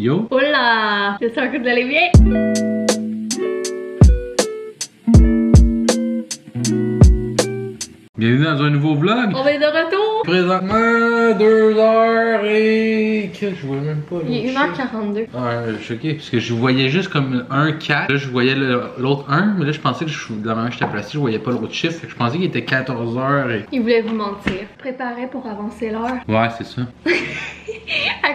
Yo! Hola! J'espère que vous allez bien! Bienvenue dans un nouveau vlog! On est de retour! Présentement, 2h et... que je vois même pas l'autre. Il est 1h42. Ah, je suis choqué, parce que je voyais juste comme un 4. Là, je voyais l'autre 1, mais là, je pensais que de la manière que j'étais placé, je voyais pas l'autre chiffre. Fait que je pensais qu'il était 14h et... Il voulait vous mentir. Préparez pour avancer l'heure. Ouais, c'est ça.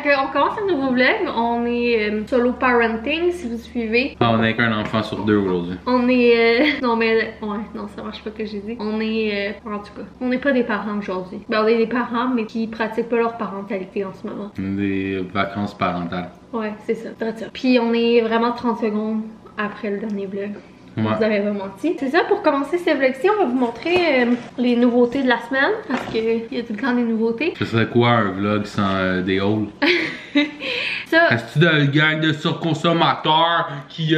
On commence un nouveau vlog. On est solo parenting, si vous suivez. Ah, on est qu'un enfant sur deux aujourd'hui. On est... Non, mais... Ouais, non, ça marche pas que j'ai dit. On est... En tout cas, on n'est pas des parents aujourd'hui. Ben, on est des parents, mais qui pratiquent pas leur parentalité en ce moment. Des vacances parentales. Ouais, c'est ça. Très ça. Puis on est vraiment 30 secondes après le dernier vlog. Ouais. Vous avez pas menti. C'est ça, pour commencer ce vlog-ci, on va vous montrer les nouveautés de la semaine. Parce qu'il y a tout le temps des nouveautés. Ce serait quoi un vlog sans des hauls? Ça... Est-ce que dans le gang de surconsommateurs qui,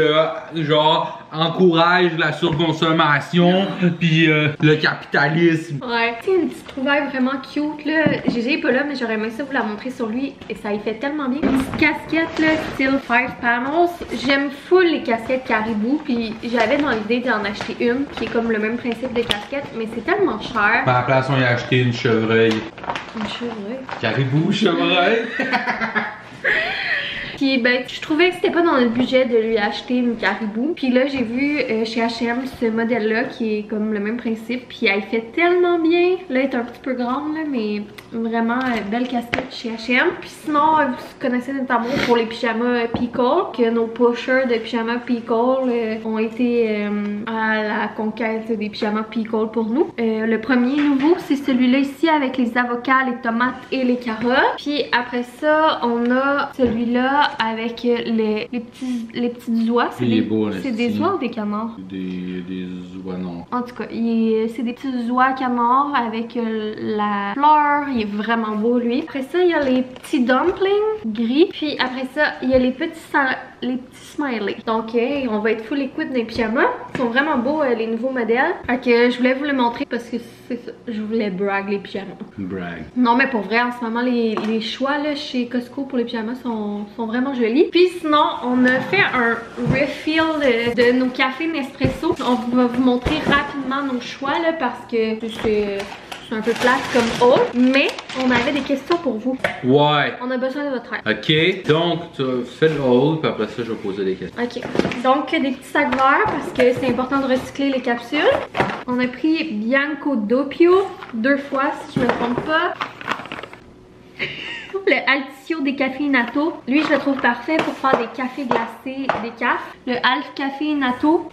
genre, encourage la surconsommation puis le capitalisme? Ouais. C'est une petite trouvaille vraiment cute, là. Gégé est pas là, mais j'aurais aimé ça vous la montrer sur lui. Et ça y fait tellement bien. Une petite casquette, là, style 5 panels. J'aime full les casquettes Caribou. Puis j'avais dans l'idée d'en acheter une, qui est comme le même principe de casquette. Mais c'est tellement cher. À la place, on y a acheté une chevreuil. Une chevreuil. Caribou, chevreuil. Puis ben, je trouvais que c'était pas dans le budget de lui acheter une Caribou. Puis là, j'ai vu chez H&M ce modèle-là qui est comme le même principe. Puis elle fait tellement bien. Là, elle est un petit peu grande, là, mais vraiment belle casquette chez H&M. Puis sinon, vous connaissez notre amour pour les pyjamas Peacock. Que nos pushers de pyjamas Peacock ont été à la conquête des pyjamas Peacock pour nous. Le premier nouveau, c'est celui-là ici avec les avocats, les tomates et les carottes. Puis après ça, on a celui-là avec les petites oies. C'est des oies ou des canards? Des oies, non. En tout cas, c'est des petits oies canards avec la fleur. Il est vraiment beau, lui. Après ça, il y a les petits dumplings gris. Puis après ça, il y a les petits smileys. Donc, on va être full écoute des pyjamas. Ils sont vraiment beaux, les nouveaux modèles. Fait que je voulais vous le montrer parce que c'est ça. Je voulais brag les pyjamas. Brag. Non, mais pour vrai, en ce moment, les choix là, chez Costco pour les pyjamas sont vraiment jolis. Puis sinon, on a fait un refill de nos cafés Nespresso. On va vous montrer rapidement nos choix là, parce que c'est un peu plate comme haul. Mais on avait des questions pour vous. Ouais. On a besoin de votre aide. Ok, donc tu fais le haul, puis après ça, je vais poser des questions. Ok. Donc, des petits sacs verts parce que c'est important de recycler les capsules. On a pris Bianco Doppio 2 fois, si je me trompe pas. Le Altisio Décaféinato. Lui, je le trouve parfait pour faire des cafés glacés, des cafes. Le Alf Café Nato.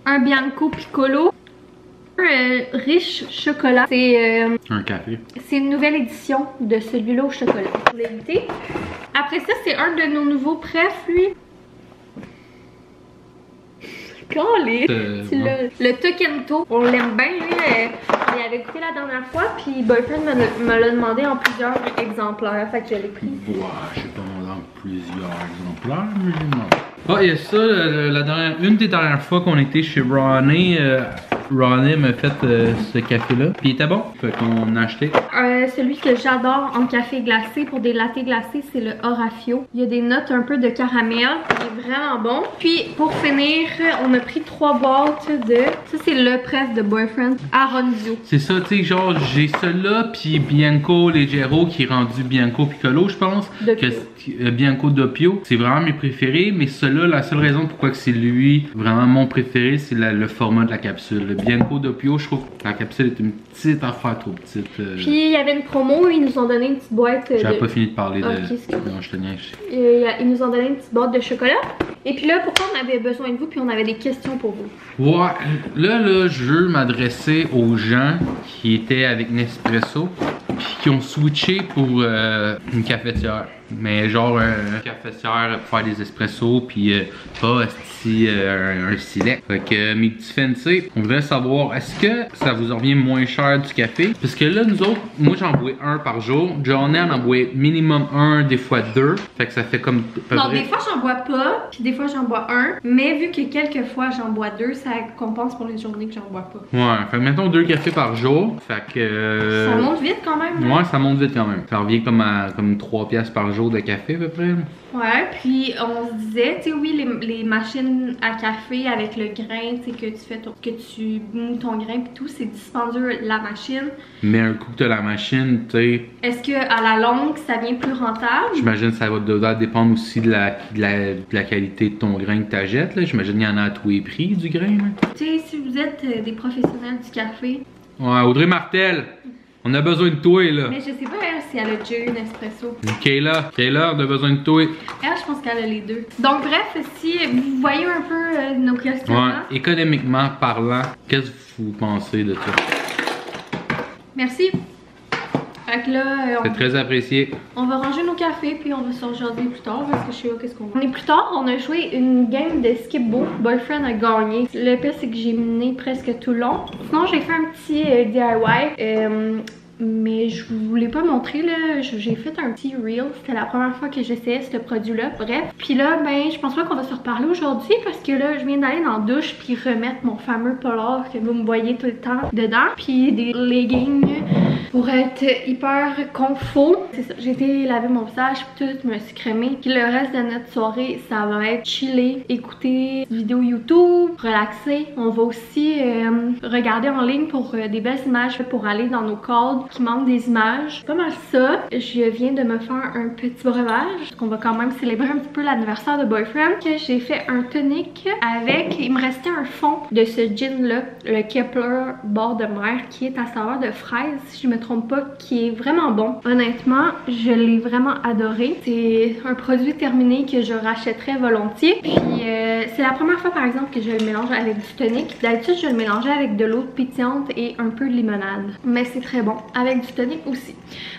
Un Bianco Piccolo. Riche chocolat. C'est un café. C'est une nouvelle édition de celui-là au chocolat. Vous voulez goûter? Après ça, c'est un de nos nouveaux prefs, lui. Le Tokento. On l'aime bien, lui. On y avait goûté la dernière fois, puis Boyfriend me l'a demandé en plusieurs exemplaires. Fait que je l'ai pris. Ouais, je sais pas, dans plusieurs exemplaires, mais j'ai demandé. Ah, il y a ça, une des dernières fois qu'on était chez Ronnie, Ronnie m'a fait ce café-là. Puis il était bon, fait qu'on a acheté. Celui que j'adore en café glacé pour des lattés glacés, c'est le Orafio. Il y a des notes un peu de caramel. Il est vraiment bon. Puis pour finir, on a pris 3 boîtes de... Ça, c'est le pref de Boyfriend Aronzio. C'est ça, tu sais, genre, j'ai celui-là, puis Bianco Leggero qui est rendu Bianco Piccolo, je pense. Bianco Doppio. C'est vraiment mes préférés, mais celui-là, la seule raison pourquoi c'est lui, vraiment mon préféré, c'est le format de la capsule. Le Bianco Doppio, je trouve que la capsule est une petite affaire trop petite. Puis il y avait une promo, ils nous ont donné une petite boîte J'avais pas fini de parler de... Non, je te niaise. Ils nous ont donné une petite boîte de chocolat. Et puis là, pourquoi on avait besoin de vous, puis on avait des questions pour vous. Ouais, là, je veux m'adresser aux gens qui étaient avec Nespresso, puis qui ont switché pour une cafetière. Mais genre une cafetière pour faire des espressos, puis pas un silet. Fait que mes petits fancy, on voudrait savoir, est-ce que ça vous revient moins cher du café? Parce que là, nous autres, moi j'en bois un par jour. Johnny en boit minimum un, des fois 2. Fait que ça fait comme... Non, des fois j'en bois pas, puis des fois j'en bois un, mais vu que quelques fois j'en bois 2, ça compense pour les journées que j'en bois pas. Ouais, fait que mettons 2 cafés par jour. Fait que. Ça monte vite quand même. Ouais, ça monte vite quand même. Ça revient comme à 3 piastres par jour de café à peu près. Ouais, puis on se disait, tu sais, oui, les machines à café avec le grain, tu sais, que tu moues ton grain pis tout, c'est dispendieux la machine. Mais un coup que t'as la machine, tu sais. Est-ce que à la longue, ça devient plus rentable? J'imagine que ça va devoir dépendre aussi de la qualité de ton grain que t'achètes, là. J'imagine qu'il y en a à tous les prix du grain, là. Tu sais, si vous êtes des professionnels du café. Ouais, Audrey Martel, on a besoin de toi, là. Mais je sais pas, elle, si elle a déjà eu un espresso. Kayla, on a besoin de toi. Elle, je pense qu'elle a les deux. Donc, bref, si vous voyez un peu nos questionnements. Ouais, économiquement parlant, qu'est-ce que vous pensez de ça? Merci. Fait que là, c'est très apprécié. On va ranger nos cafés puis on va se rejoindre plus tard parce que je sais pas qu'est-ce qu'on va. On est plus tard, on a joué une game de Skip-Bo. Boyfriend a gagné. Le pire c'est que j'ai mené presque tout le long. Sinon j'ai fait un petit DIY. Mais je vous l'ai pas montré là, j'ai fait un petit reel, c'était la première fois que j'essayais ce produit là, bref. Puis là ben je pense pas qu'on va se reparler aujourd'hui parce que là je viens d'aller dans la douche puis remettre mon fameux polar que vous me voyez tout le temps dedans. Puis des leggings pour être hyper confort. C'est ça, j'ai été laver mon visage puis tout, me suis crémée. Puis le reste de notre soirée ça va être chiller, écouter des vidéos YouTube, relaxer. On va aussi regarder en ligne pour des belles images pour aller dans nos codes qui manque des images. C'est pas mal ça. Je viens de me faire un petit breuvage. On va quand même célébrer un petit peu l'anniversaire de Boyfriend. J'ai fait un tonic avec, il me restait un fond de ce gin là, le Kepler bord de mer qui est à saveur de fraise, si je me trompe pas, qui est vraiment bon. Honnêtement, je l'ai vraiment adoré. C'est un produit terminé que je rachèterais volontiers. Puis c'est la première fois par exemple que je le mélange avec du tonic. D'habitude, je le mélangeais avec de l'eau pétillante et un peu de limonade. Mais c'est très bon. Avec du tonic aussi.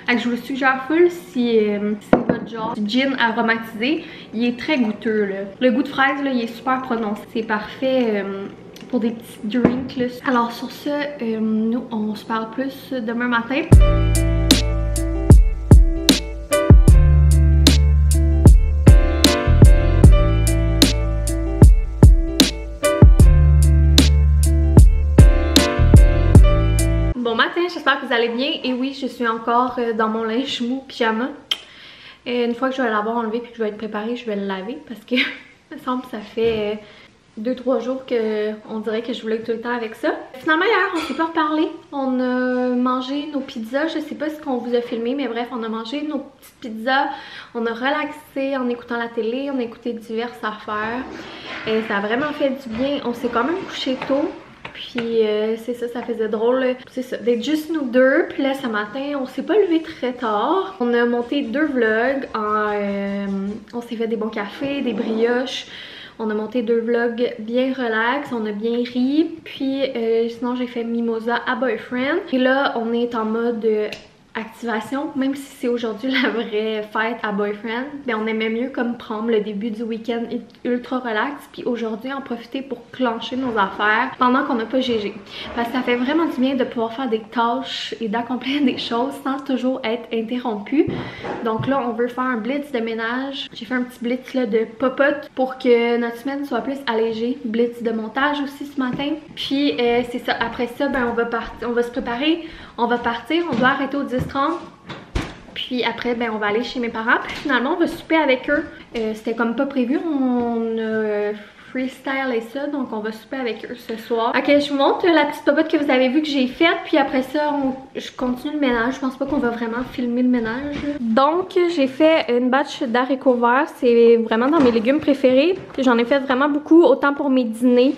Donc, je vous le suggère full si c'est votre genre du gin aromatisé. Il est très goûteux là. Le goût de fraise là, il est super prononcé. C'est parfait pour des petits drinks là. Alors sur ce, nous on se parle plus demain matin. J'espère que vous allez bien. Et oui, je suis encore dans mon linge mou pyjama. Une fois que je vais l'avoir enlevé puis que je vais être préparée, je vais le laver parce que il me semble que ça fait 2-3 jours qu'on dirait que je voulais être tout le temps avec ça. Finalement hier, on s'est pas reparlé. On a mangé nos pizzas. Je sais pas ce qu'on vous a filmé, mais bref, on a mangé nos petites pizzas. On a relaxé en écoutant la télé. On a écouté diverses affaires. Et ça a vraiment fait du bien. On s'est quand même couché tôt. Puis c'est ça, ça faisait drôle, c'est ça, d'être juste nous deux. Puis là ce matin, on s'est pas levé très tard. On a monté 2 vlogs, on s'est fait des bons cafés, des brioches. On a monté 2 vlogs bien relax, on a bien ri. Puis sinon j'ai fait mimosa à Boyfriend. Et là on est en mode activation, même si c'est aujourd'hui la vraie fête à Boyfriend, mais on aimait mieux comme prendre le début du week-end ultra relax, puis aujourd'hui en profiter pour clencher nos affaires pendant qu'on n'a pas GG. Parce que ça fait vraiment du bien de pouvoir faire des tâches et d'accomplir des choses sans toujours être interrompu. Donc là, on veut faire un blitz de ménage. J'ai fait un petit blitz là, de popote pour que notre semaine soit plus allégée. Blitz de montage aussi ce matin. Puis c'est ça, après ça, ben, on va se préparer. On va partir, on doit arrêter au 10h30. Puis après, ben, on va aller chez mes parents. Puis finalement, on va souper avec eux. C'était comme pas prévu. On a freestyle et ça. Donc, on va souper avec eux ce soir. Ok, je vous montre la petite popote que vous avez vue que j'ai faite. Puis après ça, je continue le ménage. Je pense pas qu'on va vraiment filmer le ménage. Donc, j'ai fait une batch d'haricots verts. C'est vraiment dans mes légumes préférés. J'en ai fait vraiment beaucoup, autant pour mes dîners.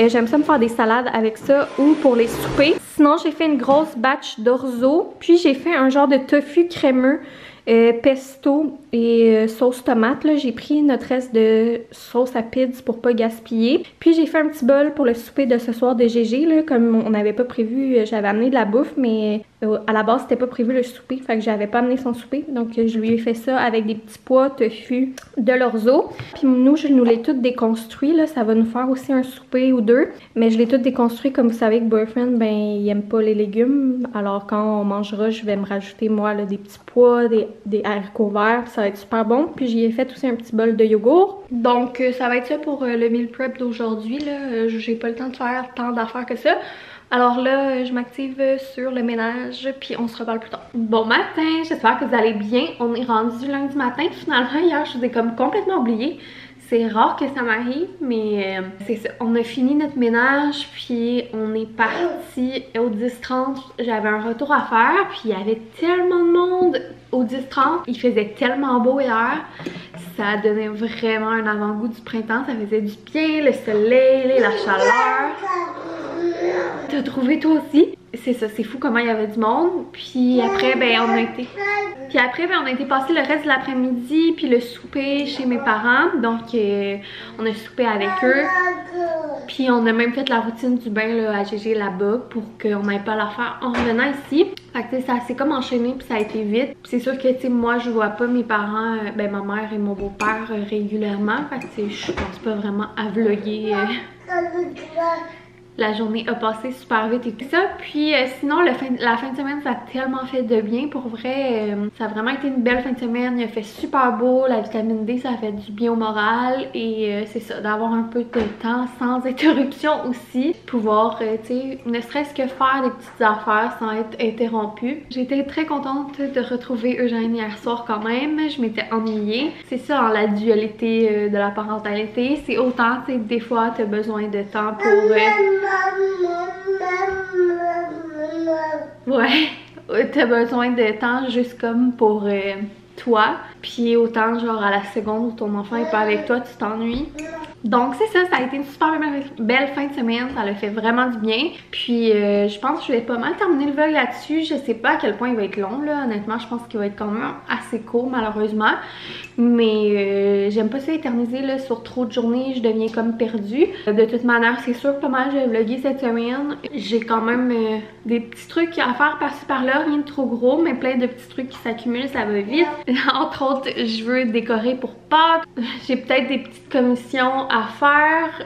J'aime ça me faire des salades avec ça ou pour les soupers. Sinon, j'ai fait une grosse batch d'orzo. Puis, j'ai fait un genre de tofu crémeux, pesto et sauce tomate. J'ai pris notre reste de sauce à pids pour pas gaspiller. Puis, j'ai fait un petit bol pour le souper de ce soir de GG. Là, comme on n'avait pas prévu, j'avais amené de la bouffe, mais à la base, c'était pas prévu le souper. Fait que j'avais pas amené son souper. Donc, je lui ai fait ça avec des petits pois, tofu, de l'orzo. Puis, nous, je nous l'ai tout déconstruit. Là. Ça va nous faire aussi un souper ou deux. Mais je l'ai tout déconstruit. Comme vous savez que Boyfriend, ben, il aime pas les légumes. Alors, quand on mangera, je vais me rajouter, moi, là, des petits pois, des des haricots verts, ça va être super bon. Puis j'y ai fait aussi un petit bol de yogourt. Donc ça va être ça pour le meal prep d'aujourd'hui. J'ai pas le temps de faire tant d'affaires que ça. Alors là, je m'active sur le ménage, puis on se reparle plus tard. Bon matin, j'espère que vous allez bien. On est rendu lundi matin. Finalement, hier, je vous ai comme complètement oublié. C'est rare que ça m'arrive, mais c'est ça. On a fini notre ménage, puis on est parti au 10h30. J'avais un retour à faire, puis il y avait tellement de monde au 10h30. Il faisait tellement beau hier. Ça donnait vraiment un avant-goût du printemps. Ça faisait du bien, le soleil, la chaleur. T'as trouvé toi aussi? C'est ça, c'est fou comment il y avait du monde. Puis après, on a été passer le reste de l'après-midi, puis le souper chez mes parents. Donc, on a soupé avec eux. Puis on a même fait la routine du bain là, à GG là-bas pour qu'on n'aille pas la faire en revenant ici. Fait que ça s'est comme enchaîné, puis ça a été vite. Puis c'est sûr que moi, je vois pas mes parents, ma mère et mon beau-père régulièrement. Fait que je pense pas vraiment à vlogger. La journée a passé super vite et tout ça. Puis sinon, la fin de semaine, ça a tellement fait de bien. Pour vrai, ça a vraiment été une belle fin de semaine. Il a fait super beau. La vitamine D, ça a fait du bien au moral. Et c'est ça, d'avoir un peu de temps sans interruption aussi. Pouvoir, tu sais, ne serait-ce que faire des petites affaires sans être interrompue. J'étais très contente de retrouver Eugène hier soir quand même. Je m'étais ennuyée. C'est ça, la dualité de la parentalité. C'est autant, tu sais, des fois, tu as besoin de temps pour... Ouais, t'as besoin de temps juste comme pour toi. Puis autant genre à la seconde où ton enfant est pas avec toi, tu t'ennuies. Donc c'est ça, ça a été une super belle fin de semaine, ça l'a fait vraiment du bien. Puis je pense que je vais pas mal terminer le vlog là-dessus. Je sais pas à quel point il va être long là, honnêtement je pense qu'il va être quand même assez court malheureusement. Mais j'aime pas ça éterniser là sur trop de journées, je deviens comme perdue. De toute manière c'est sûr que pas mal je vais vlogger cette semaine. J'ai quand même des petits trucs à faire par-ci par-là, rien de trop gros mais plein de petits trucs qui s'accumulent, ça va vite. Entre autres je veux décorer pour Pâques, j'ai peut-être des petites commissions à faire.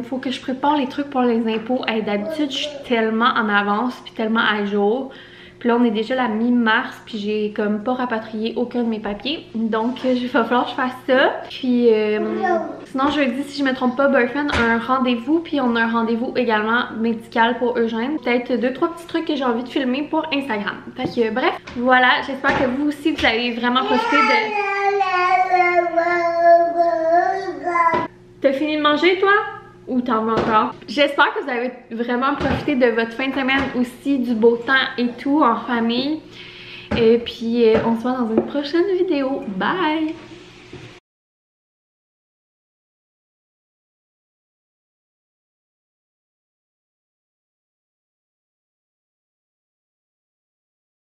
Faut que je prépare les trucs pour les impôts. D'habitude, je suis tellement en avance puis tellement à jour. Puis là, on est déjà la mi-mars puis j'ai comme pas rapatrié aucun de mes papiers. Donc, il va falloir que je fasse ça. Puis, sinon, jeudi, si je me trompe pas, Boyfriend a un rendez-vous. Puis on a un rendez-vous également médical pour Eugène. Peut-être 2-3 petits trucs que j'ai envie de filmer pour Instagram. Fait que, bref, voilà. J'espère que vous aussi, vous avez vraiment profité de... T'as fini de manger, toi? Ou t'en veux encore? J'espère que vous avez vraiment profité de votre fin de semaine aussi, du beau temps et tout en famille. Et puis, on se voit dans une prochaine vidéo. Bye!